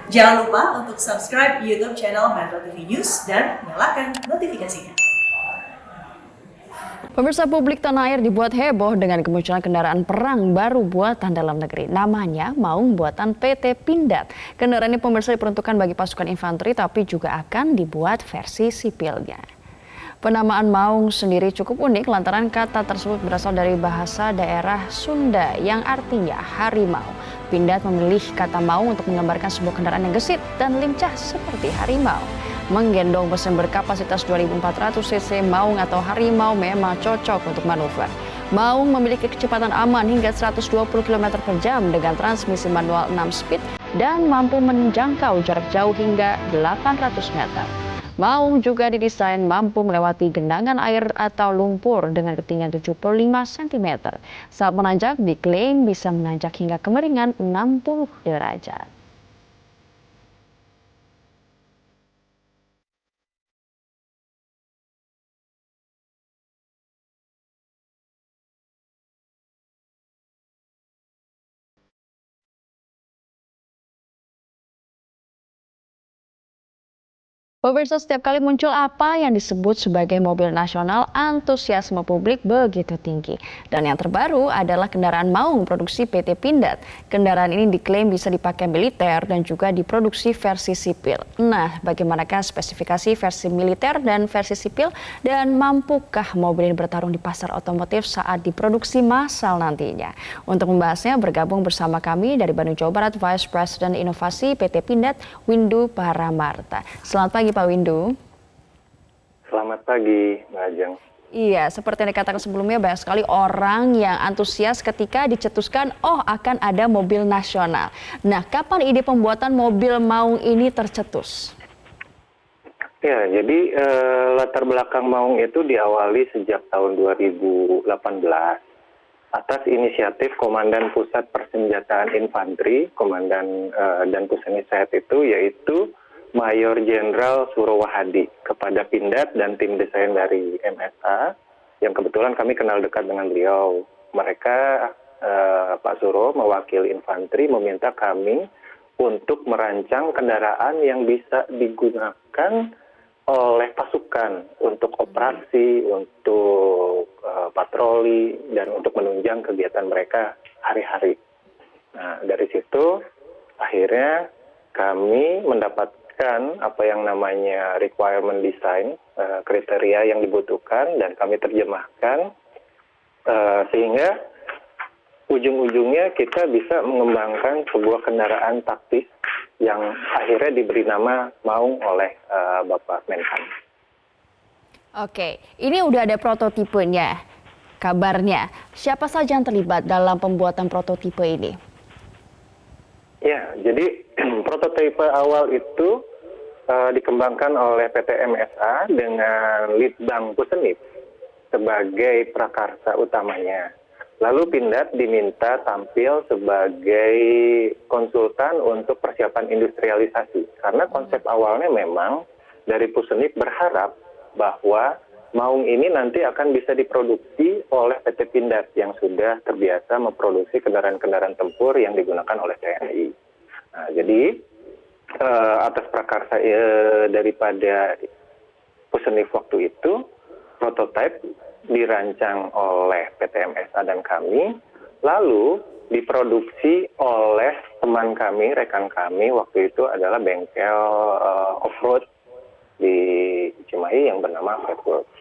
Jangan lupa untuk subscribe YouTube channel Metro TV News dan nyalakan notifikasinya. Pemirsa, publik tanah air dibuat heboh dengan kemunculan kendaraan perang baru buatan dalam negeri. Namanya Maung buatan PT Pindad. Kendaraan ini pemirsa diperuntukkan bagi pasukan infanteri tapi juga akan dibuat versi sipilnya. Penamaan Maung sendiri cukup unik lantaran kata tersebut berasal dari bahasa daerah Sunda yang artinya harimau. Pindad memilih kata Maung untuk menggambarkan sebuah kendaraan yang gesit dan lincah seperti harimau. Menggendong mesin berkapasitas 2.400 cc, Maung atau harimau memang cocok untuk manuver. Maung memiliki kecepatan aman hingga 120 km per jam dengan transmisi manual 6 speed dan mampu menjangkau jarak jauh hingga 800 meter. Maung juga didesain mampu melewati genangan air atau lumpur dengan ketinggian 75 cm. Saat menanjak, diklaim bisa menanjak hingga kemiringan 60 derajat. Pemirsa, setiap kali muncul apa yang disebut sebagai mobil nasional, antusiasme publik begitu tinggi. Dan yang terbaru adalah kendaraan Maung produksi PT Pindad. Kendaraan ini diklaim bisa dipakai militer dan juga diproduksi versi sipil. Nah, bagaimanakah spesifikasi versi militer dan versi sipil? Dan mampukah mobil ini bertarung di pasar otomotif saat diproduksi massal nantinya? Untuk membahasnya bergabung bersama kami dari Bandung, Jawa Barat, Vice President Inovasi PT Pindad, Windu Paramarta. Selamat pagi Pak Windu. Selamat pagi, Mbak Ajeng. Iya, seperti yang dikatakan sebelumnya, banyak sekali orang yang antusias ketika dicetuskan, akan ada mobil nasional. Nah, kapan ide pembuatan mobil Maung ini tercetus? Ya, jadi latar belakang Maung itu diawali sejak tahun 2018 atas inisiatif Komandan Pusat Persenjataan Infanteri, Komandan dan Pusenisiat itu yaitu Mayor Jenderal Surowo Hadi kepada Pindad dan tim desain dari MSA yang kebetulan kami kenal dekat dengan beliau. Mereka Pak Suro mewakili infanteri meminta kami untuk merancang kendaraan yang bisa digunakan oleh pasukan untuk operasi, untuk patroli dan untuk menunjang kegiatan mereka hari-hari. Nah, dari situ akhirnya kami mendapatkan apa yang namanya requirement design, kriteria yang dibutuhkan dan kami terjemahkan sehingga ujung-ujungnya kita bisa mengembangkan sebuah kendaraan taktis yang akhirnya diberi nama Maung oleh Bapak Menhan. Oke, ini udah ada prototipenya, kabarnya. Siapa saja yang terlibat dalam pembuatan prototipe ini? Ya, jadi prototipe awal itu dikembangkan oleh PT MSA dengan Litbang Pusenip sebagai prakarsa utamanya. Lalu Pindad diminta tampil sebagai konsultan untuk persiapan industrialisasi. Karena konsep awalnya memang dari Pusenip berharap bahwa Maung ini nanti akan bisa diproduksi oleh PT Pindad yang sudah terbiasa memproduksi kendaraan-kendaraan tempur yang digunakan oleh TNI. Nah, jadi atas prakarsa daripada Pusenif waktu itu, prototipe dirancang oleh PT MSA dan kami, lalu diproduksi oleh teman kami, rekan kami waktu itu adalah bengkel off-road di Cimahi yang bernama Fredworks.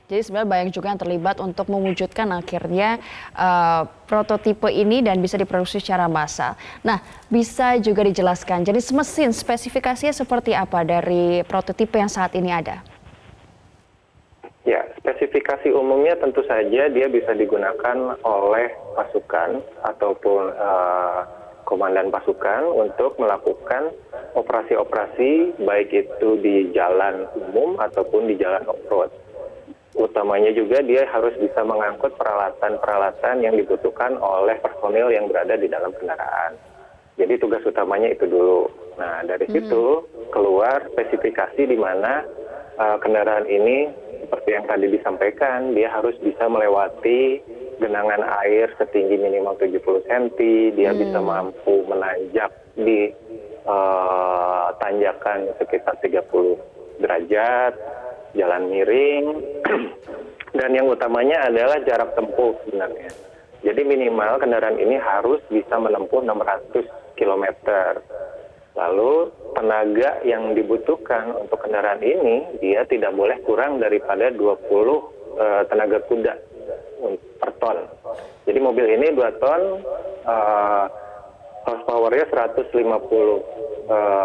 Jadi sebenarnya banyak juga yang terlibat untuk mewujudkan akhirnya prototipe ini dan bisa diproduksi secara massal. Nah, bisa juga dijelaskan jenis mesin, spesifikasinya seperti apa dari prototipe yang saat ini ada? Ya, spesifikasi umumnya tentu saja dia bisa digunakan oleh pasukan ataupun komandan pasukan untuk melakukan operasi-operasi baik itu di jalan umum ataupun di jalan off-road. Utamanya juga dia harus bisa mengangkut peralatan-peralatan yang dibutuhkan oleh personil yang berada di dalam kendaraan. Jadi tugas utamanya itu dulu. Nah, dari situ keluar spesifikasi di mana kendaraan ini seperti yang tadi disampaikan, dia harus bisa melewati genangan air setinggi minimal 70 cm, dia bisa mampu menanjak di tanjakan sekitar 30 derajat, jalan miring, dan yang utamanya adalah jarak tempuh sebenarnya. Jadi minimal kendaraan ini harus bisa menempuh 600 km. Lalu tenaga yang dibutuhkan untuk kendaraan ini, dia tidak boleh kurang daripada 20 tenaga kuda per ton. Jadi mobil ini 2 ton, horsepower-nya 150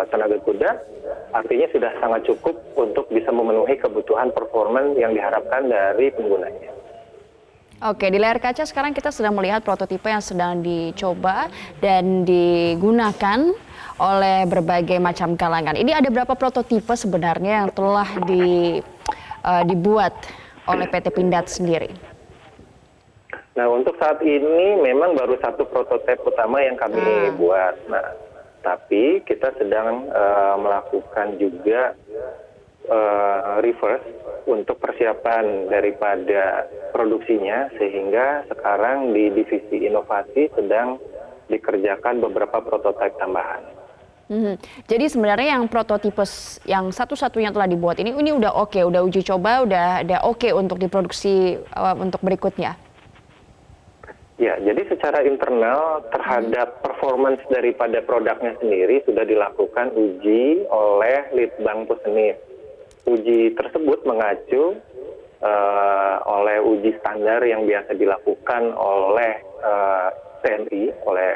tenaga kuda, artinya sudah sangat cukup untuk bisa memenuhi kebutuhan performa yang diharapkan dari penggunanya. Oke, di layar kaca sekarang kita sedang melihat prototipe yang sedang dicoba dan digunakan oleh berbagai macam kalangan. Ini ada berapa prototipe sebenarnya yang telah dibuat oleh PT Pindad sendiri? Nah, untuk saat ini memang baru satu prototipe utama yang kami buat. Nah, tapi kita sedang melakukan juga reverse untuk persiapan daripada produksinya, sehingga sekarang di divisi inovasi sedang dikerjakan beberapa prototipe tambahan. Jadi sebenarnya yang prototipe yang satu-satunya telah dibuat ini udah oke, udah uji coba, udah oke untuk diproduksi untuk berikutnya. Ya, jadi secara internal terhadap performance daripada produknya sendiri sudah dilakukan uji oleh Litbang Pusenif. Uji tersebut mengacu oleh uji standar yang biasa dilakukan oleh TNI, oleh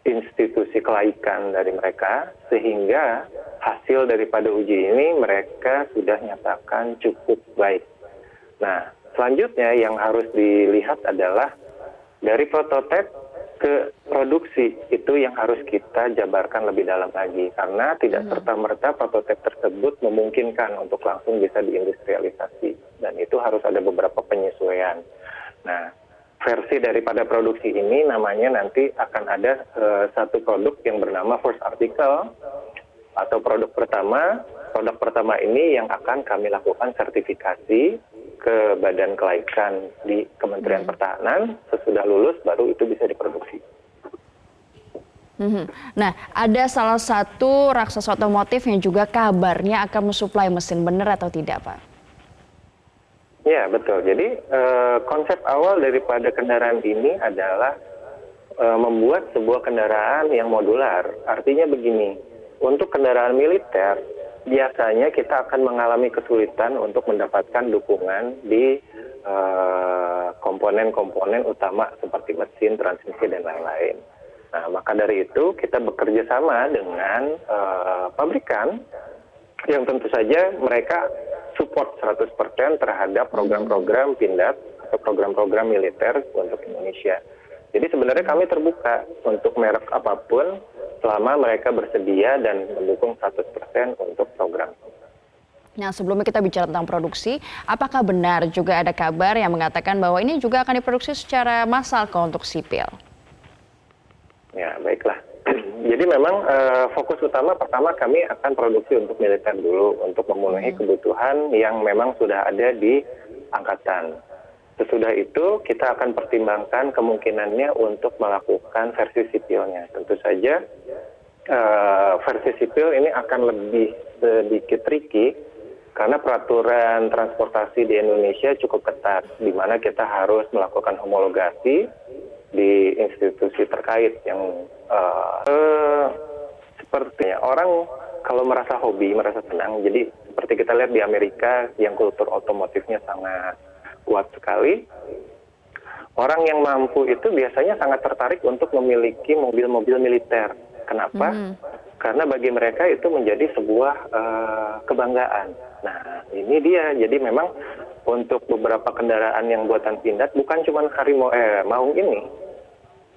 institusi kelaikan dari mereka, sehingga hasil daripada uji ini mereka sudah nyatakan cukup baik. Nah, selanjutnya yang harus dilihat adalah dari prototipe ke produksi, itu yang harus kita jabarkan lebih dalam lagi, karena tidak serta-merta prototipe tersebut memungkinkan untuk langsung bisa diindustrialisasi, dan itu harus ada beberapa penyesuaian. Nah, versi daripada produksi ini namanya nanti akan ada satu produk yang bernama first article atau produk pertama. Produk pertama ini yang akan kami lakukan sertifikasi ke Badan Kelaikan di Kementerian Pertahanan. Sesudah lulus baru itu bisa diproduksi. Nah, ada salah satu raksasa otomotif yang juga kabarnya akan mensuplai mesin, benar atau tidak, Pak? Ya, betul. Jadi konsep awal daripada kendaraan ini adalah membuat sebuah kendaraan yang modular. Artinya begini, untuk kendaraan militer biasanya kita akan mengalami kesulitan untuk mendapatkan dukungan di komponen-komponen utama seperti mesin, transmisi, dan lain-lain. Nah, maka dari itu kita bekerja sama dengan pabrikan yang tentu saja mereka support 100% terhadap program-program Pindad atau program-program militer untuk Indonesia. Jadi sebenarnya kami terbuka untuk merek apapun selama mereka bersedia dan mendukung 100% untuk program. Nah, sebelumnya kita bicara tentang produksi, apakah benar juga ada kabar yang mengatakan bahwa ini juga akan diproduksi secara massal untuk sipil? Ya, baiklah. Jadi memang fokus utama pertama kami akan produksi untuk militer dulu, untuk memenuhi kebutuhan yang memang sudah ada di angkatan. Sesudah itu kita akan pertimbangkan kemungkinannya untuk melakukan versi sipilnya. Tentu saja versi sipil ini akan lebih sedikit tricky karena peraturan transportasi di Indonesia cukup ketat, di mana kita harus melakukan homologasi di institusi terkait yang sepertinya orang kalau merasa hobi, merasa senang. Jadi seperti kita lihat di Amerika yang kultur otomotifnya sangat kuat sekali. Orang yang mampu itu biasanya sangat tertarik untuk memiliki mobil-mobil militer. Kenapa? Karena bagi mereka itu menjadi sebuah kebanggaan. Nah, ini dia. Jadi memang untuk beberapa kendaraan yang buatan Pindad bukan cuma Maung ini,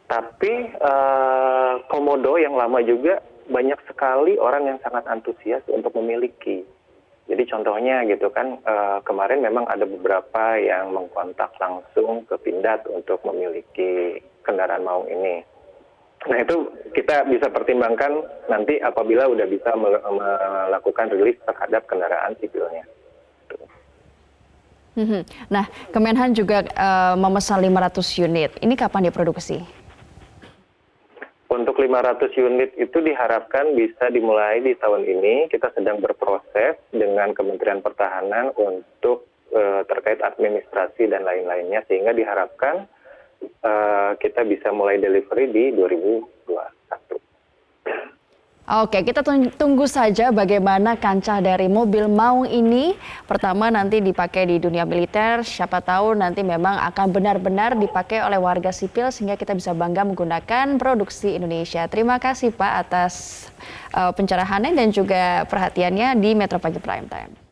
tapi Komodo yang lama juga banyak sekali orang yang sangat antusias untuk memiliki. Jadi contohnya gitu kan, kemarin memang ada beberapa yang mengkontak langsung ke Pindad untuk memiliki kendaraan Maung ini. Nah, itu kita bisa pertimbangkan nanti apabila udah bisa melakukan rilis terhadap kendaraan sipilnya. Nah, Kemenhan juga memesan 500 unit. Ini kapan diproduksi? Untuk 500 unit itu diharapkan bisa dimulai di tahun ini. Kita sedang berproses dengan Kementerian Pertahanan untuk terkait administrasi dan lain-lainnya, sehingga diharapkan kita bisa mulai delivery di 2021. Oke, kita tunggu saja bagaimana kancah dari mobil Maung ini. Pertama nanti dipakai di dunia militer, siapa tahu nanti memang akan benar-benar dipakai oleh warga sipil sehingga kita bisa bangga menggunakan produksi Indonesia. Terima kasih Pak atas pencerahannya dan juga perhatiannya di Metro Pagi Prime Time.